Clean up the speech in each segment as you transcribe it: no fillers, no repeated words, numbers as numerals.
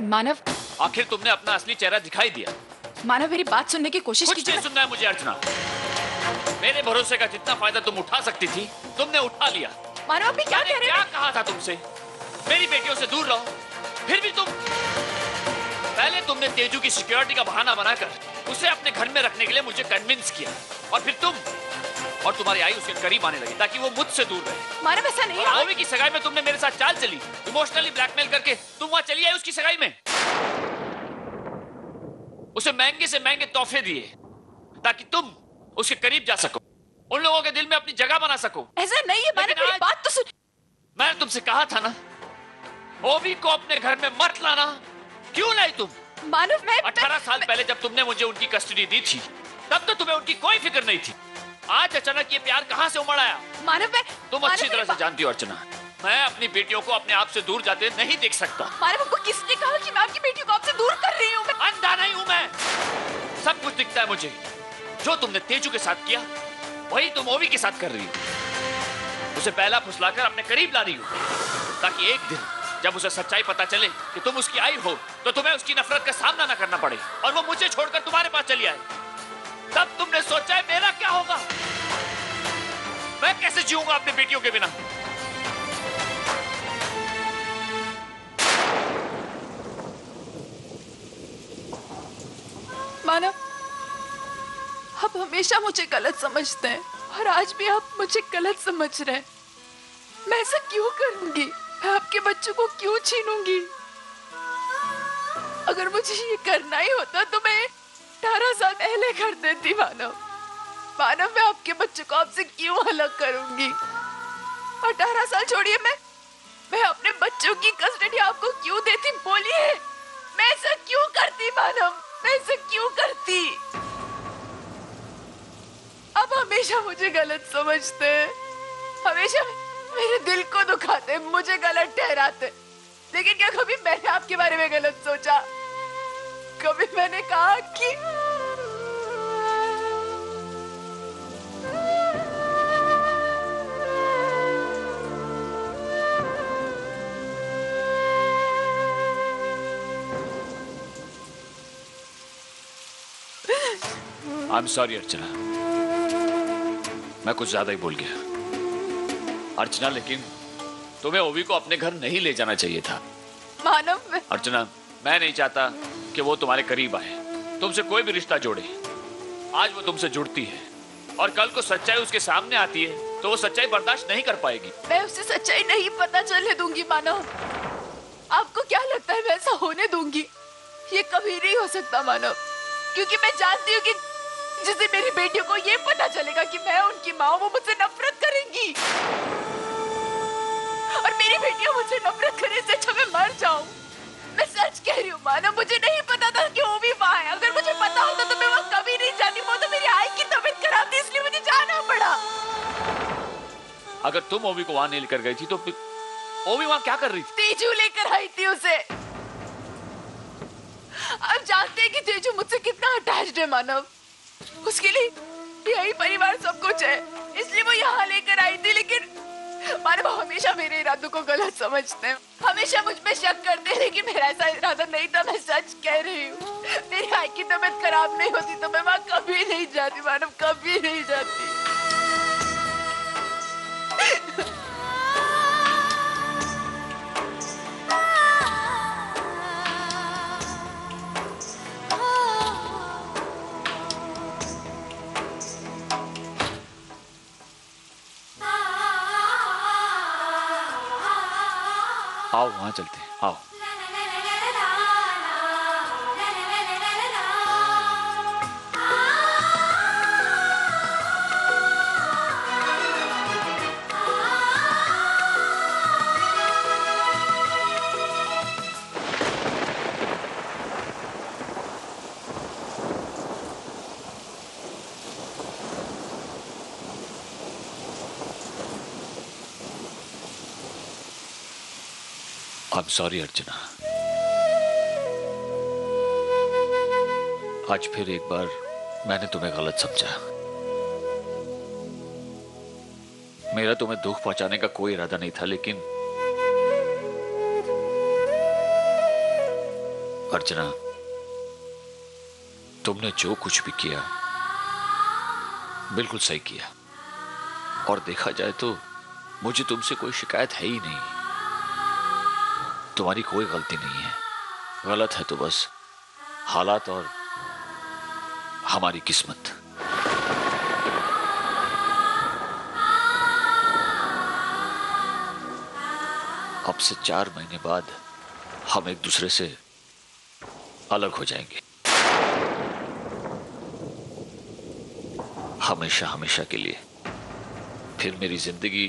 मानव, आखिर तुमने अपना असली चेहरा दिखाई दिया। मानव मेरी बात सुनने की कोशिश कीजिए। कुछ नहीं सुनना है मुझे अर्चना। मेरे भरोसे का जितना फायदा तुम उठा सकती थी तुमने उठा लिया। मानव अभी क्या कह रहे हैं? क्या कहा था तुमसे? मेरी बेटियों से दूर रहो, फिर भी तुम। पहले तुमने तेजू की सिक्योरिटी का बहाना बनाकर उसे अपने घर में रखने के लिए मुझे कन्विंस किया, और फिर तुम और तुम्हारी आई उसके करीब आने लगी ताकि वो मुझसे दूर रहे। मानव ऐसा नहीं। और ओवी की सगाई में तुमने मेरे साथ चाल चली, इमोशनली ब्लैकमेल करके तुम वहां चली आई उसकी सगाई में। उसे महंगे से महंगे तोहफे दिए ताकि तुम उसके करीब जा सको, उन लोगों के दिल में अपनी जगह बना सको। ऐसा नहीं है मानव, मेरी बात तो सुन। मैंने तुमसे कहा था ना, ओवी को अपने घर में मत लाना। क्यों लाई तुम? मानव 18 साल पहले जब तुमने मुझे उनकी कस्टडी दी थी तब तो तुम्हें उनकी कोई फिक्र नहीं थी। आज अचानक ये प्यार कहां से उमड़ आया? मानव तुम अच्छी तरह से जानती हो अर्चना, मैं अपनी बेटियों को अपने आप से दूर जाते नहीं देख सकता। मानव को किसने कहा कि मैं आपकी बेटियों को आपसे दूर कर रही हूँ? अंधा नहीं हूं मैं, सब कुछ दिखता है मुझे। जो तुमने तेजू के साथ किया वही तुम ओवी के साथ कर रही हो। उसे पहला फुसलाकर अपने करीब ला रही हो ताकि एक दिन जब उसे सच्चाई पता चले कि तुम उसकी आई हो तो तुम्हें उसकी नफरत का सामना न करना पड़े और वो मुझे छोड़कर तुम्हारे पास चली आए। तब तुमने सोचा है मेरा क्या होगा? मैं कैसे जीऊंगा अपनी बेटियों के बिना? मानव, आप हमेशा मुझे गलत समझते हैं और आज भी आप मुझे गलत समझ रहे हैं। मैं ऐसा क्यों करूंगी? मैं आपके बच्चों को क्यों छीनूंगी? अगर मुझे ये करना ही होता तो मैं 18 साल पहले कर देती। मानव, मैं आपके बच्चों को आपसे क्यों अलग करूंगी? 18 साल छोड़िए, मैं अपने बच्चों की कस्टडी आपको क्यों देती? बोलिए, मैं ऐसा क्यों करती? मानव, मैं ऐसा क्यों करती? आप हमेशा मुझे गलत समझते हैं, हमेशा मेरे दिल को दुखाते, मुझे गलत ठहराते। लेकिन क्या कभी मैंने आपके बारे में गलत सोचा? कभी मैंने कहा कि I'm sorry अर्चना, मैं कुछ ज्यादा ही बोल गया। अर्चना, लेकिन तुम्हें ओवी को अपने घर नहीं ले जाना चाहिए था। मानव, अर्चना, मैं नहीं चाहता कि वो तुम्हारे करीब आए, तुमसे कोई भी रिश्ता जोड़े। आज वो तुमसे जुड़ती है और कल को सच्चाई उसके सामने आती है तो वो सच्चाई बर्दाश्त नहीं कर पाएगी। मैं उसे सच्चाई नहीं पता चलने दूंगी। मानव, आपको क्या लगता है मैं ऐसा होने दूंगी? ये कभी नहीं हो सकता मानव, क्योंकि मैं जानती हूँ कि जिस दिन मेरी बेटियों को ये पता चलेगा कि मैं उनकी माँ हूँ, वो मुझसे नफरत करेंगी। और मेरी बेटियां मुझसे नफरत करने से अच्छा मैं मर जाऊं। मैं सच कह रही हूँ मानव, मुझे नहीं पता था कि वो भी वहाँ है। अगर मुझे पता होता तो मैं वहाँ कभी नहीं जाती। वो तो मेरी आई की तबीयत खराब थी, इसलिए मुझे जाना पड़ा। अगर तुम ओवी को वहां नहीं लेकर गई थी तो फिर ओवी वहां क्या कर रही थी? तेजू लेकर आई थी उसे। आप जानते हैं कि तेजू मुझसे कितना अटैच्ड है मानव। उसके लिए यही परिवार सब कुछ है, इसलिए वो यहाँ लेकर आई थी। लेकिन मानव हमेशा मेरे इरादों को गलत समझते हैं, हमेशा मुझ पे शक करते हैं, लेकिन मेरा ऐसा इरादा नहीं था। मैं सच कह रही हूँ, मेरी आई की तबीयत खराब नहीं होती तो मैं वहाँ कभी नहीं जाती मानव, कभी नहीं जाती। आओ वहां चलते हैं, आओ। I'm sorry अर्चना, आज फिर एक बार मैंने तुम्हें गलत समझा। मेरा तुम्हें दुख पहुंचाने का कोई इरादा नहीं था, लेकिन अर्चना, तुमने जो कुछ भी किया बिल्कुल सही किया, और देखा जाए तो मुझे तुमसे कोई शिकायत है ही नहीं। तुम्हारी कोई गलती नहीं है। गलत है तो बस हालात और हमारी किस्मत। अब से 4 महीने बाद हम एक दूसरे से अलग हो जाएंगे, हमेशा हमेशा के लिए। फिर मेरी जिंदगी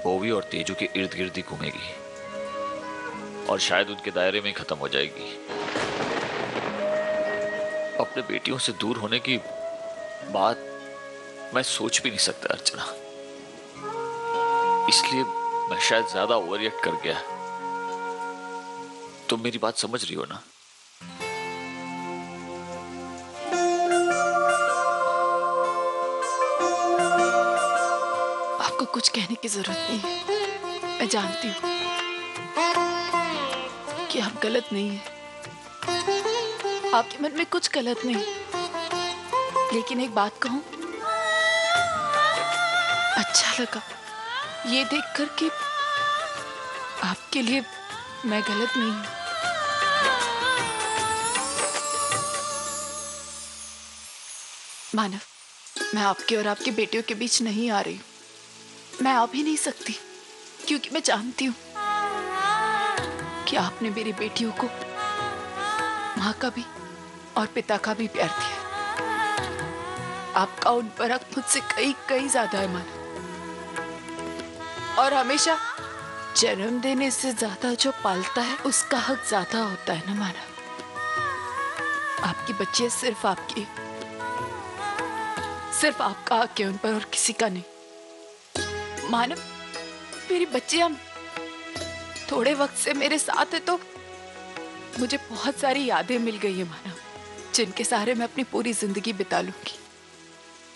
ओवी और तेजू के इर्द गिर्द ही घूमेगी और शायद उनके दायरे में खत्म हो जाएगी। अपने बेटियों से दूर होने की बात मैं सोच भी नहीं सकता अर्चना, इसलिए मैं शायद ज्यादा ओवररिएक्ट कर गया। तुम मेरी बात समझ रही हो ना? आपको कुछ कहने की जरूरत नहीं है। मैं जानती हूँ कि आप गलत नहीं हैं। आपके मन में कुछ गलत नहीं, लेकिन एक बात कहूं, अच्छा लगा ये देखकर कि आपके लिए मैं गलत नहीं हूं। मानव, मैं आपके और आपकी बेटियों के बीच नहीं आ रही हूं। मैं आ भी नहीं सकती, क्योंकि मैं जानती हूं कि आपने मेरी बेटियों को माँ का भी और पिता का भी प्यार दिया। आपका उन पर हक मुझसे कई कई ज्यादा है मानव, और हमेशा जन्म देने से ज्यादा जो पालता है उसका हक ज्यादा होता है ना मानव। आपकी बच्ची सिर्फ आपकी, सिर्फ आपका हक है उन पर और किसी का नहीं। मानव, मेरी बच्चियां थोड़े वक्त से मेरे साथ है तो मुझे बहुत सारी यादें मिल गई है मानव, जिनके सहारे मैं अपनी पूरी जिंदगी बिता लूंगी,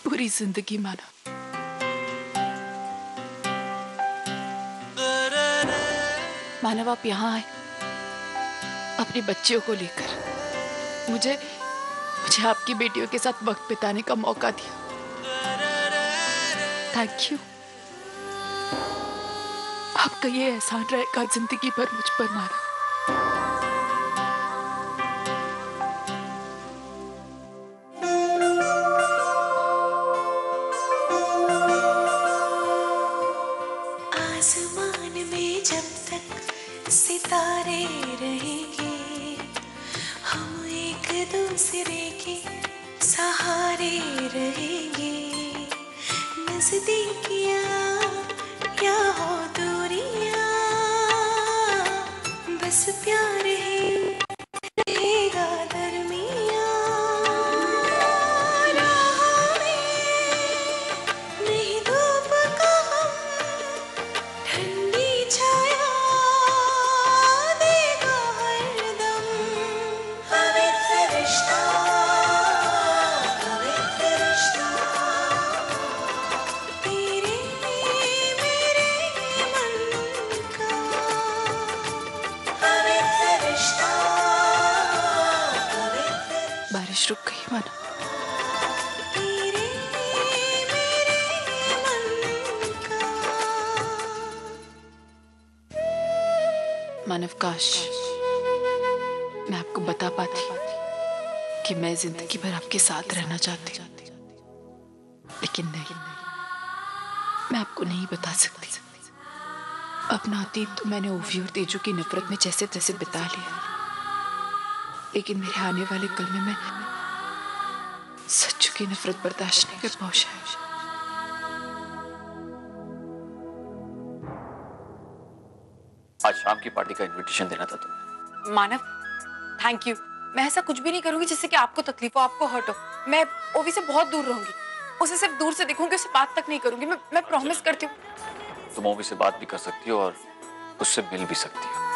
पूरी जिंदगी मानव। मानव, आप यहाँ आए अपनी बच्चियों को लेकर। मुझे आपकी बेटियों के साथ वक्त बिताने का मौका दिया। Thank you. आपका ये एहसान रहेगा जिंदगी भर मुझ पर मानव। सितारे रहेंगे, हम एक दूसरे के सहारे रहेंगे। नजदीकियां या हो दूरियां, बस प्यार ही रहेगा दरमियां। राहों में नहीं धूप का हम, ठंडी छाया रुक गई मानव। मानव, काश मैं आपको बता पाती कि मैं जिंदगी भर आपके साथ रहना चाहती हूँ, लेकिन नहीं, मैं आपको नहीं बता सकती। अपना अतीत तो मैंने ओवी और तेजू की नफरत में जैसे तैसे बिता लिया, लेकिन मेरे आने वाले कल में मैं सच्चू की नफरत बर्दाश्त नहीं कर पाऊँ शायद। आज शाम की पार्टी का इनविटेशन देना था तुम्हें। मानव, थैंक यू। मैं ऐसा कुछ भी नहीं करूंगी जिससे कि आपको तकलीफ हो, आपको हर्ट हो। मैं ओवी से बहुत दूर रहूंगी, उसे सिर्फ दूर से देखूंगी, उससे बात तक नहीं करूंगी। मैं प्रॉमिस करती हूँ। तुम ओवी से बात भी कर सकती हो और उससे मिल भी सकती हो।